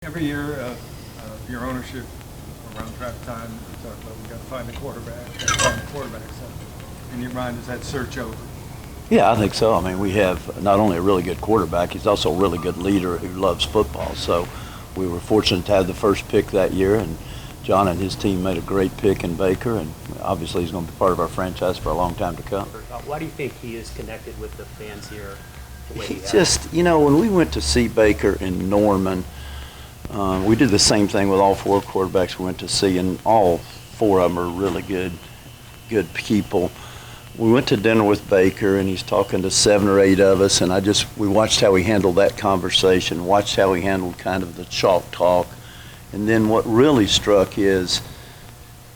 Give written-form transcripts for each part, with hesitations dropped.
Every year, your ownership around draft time, you talk about we got to find a quarterback. So, in your mind, is that search over? Yeah, I think so. I mean, we have not only a really good quarterback, he's also a really good leader who loves football. So we were fortunate to have the first pick that year, and John and his team made a great pick in Baker, and obviously he's going to be part of our franchise for a long time to come. Why do you think he is connected with the fans here the way he has? Just, you know, when we went to see Baker in Norman, we did the same thing with all four quarterbacks we went to see, and all four of them are really good people. We went to dinner with Baker, and he's talking to 7 or 8 of us, and we watched how he handled that conversation, watched how he handled kind of the chalk talk, and then what really struck is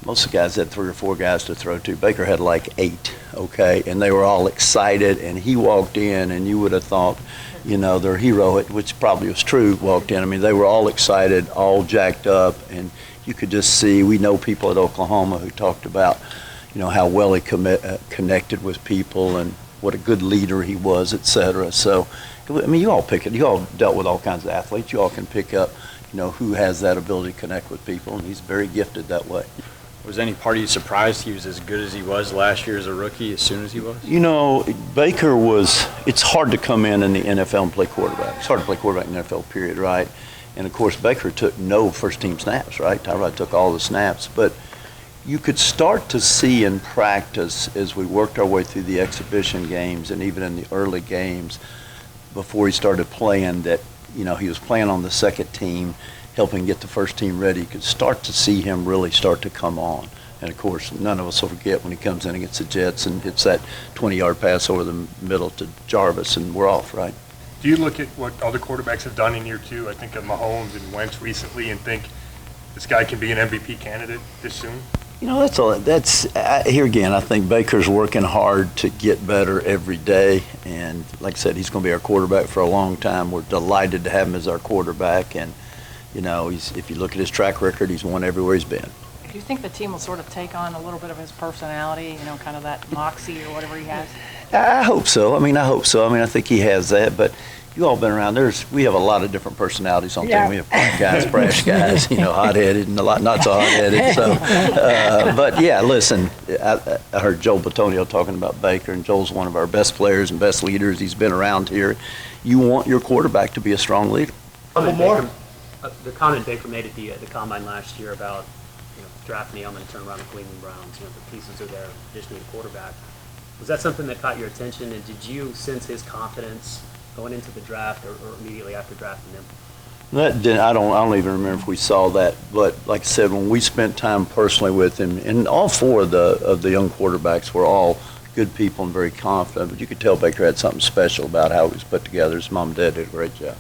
most of the guys had 3 or 4 guys to throw to. Baker had like 8, okay, and they were all excited, and he walked in, and you would have thought, you know, their hero, which probably was true, walked in. I mean, they were all excited, all jacked up, and you could just see, we know people at Oklahoma who talked about, you know, how well he connected with people and what a good leader he was, et cetera. So, I mean, you all pick it. You all dealt with all kinds of athletes. You all can pick up, you know, who has that ability to connect with people, and he's very gifted that way. Was any part of you surprised he was as good as he was last year as a rookie, as soon as he was? You know, Baker it's hard to come in the NFL and play quarterback. It's hard to play quarterback in the NFL, period, right? And, of course, Baker took no first-team snaps, right? Tyrod took all the snaps. But you could start to see in practice as we worked our way through the exhibition games and even in the early games before he started playing that, you know, he was playing on the second team, helping get the first team ready. You could start to see him really start to come on. And, of course, none of us will forget when he comes in against the Jets and hits that 20-yard pass over the middle to Jarvis, and we're off, right? Do you look at what other quarterbacks have done in year 2? I think of Mahomes and Wentz recently and think this guy can be an MVP candidate this soon? You know, here again, I think Baker's working hard to get better every day. And like I said, he's going to be our quarterback for a long time. We're delighted to have him as our quarterback. And, you know, if you look at his track record, he's won everywhere he's been. Do you think the team will sort of take on a little bit of his personality, you know, kind of that moxie or whatever he has? I hope so. I think he has that. But you all been around. We have a lot of differerent personalities on team. We have quiet guys, brash guys, you know, hot-headed, and a lot not so hot-headed. So, but yeah, listen, I heard Joel Bitonio talking about Baker, and Joel's one of our best players and best leaders. He's been around here. You want your quarterback to be a strong leader. The comment Baker made at the combine last year about, you know, drafting the element to turn around the Cleveland Browns. You know, the pieces are there, additionally the quarterback. Was that something that caught your attention, and did you sense his confidence going into the draft or immediately after drafting him? I don't even remember if we saw that. But like I said, when we spent time personally with him, and all 4 of the young quarterbacks were all good people and very confident. But you could tell Baker had something special about how he was put together. His mom and dad did a great job.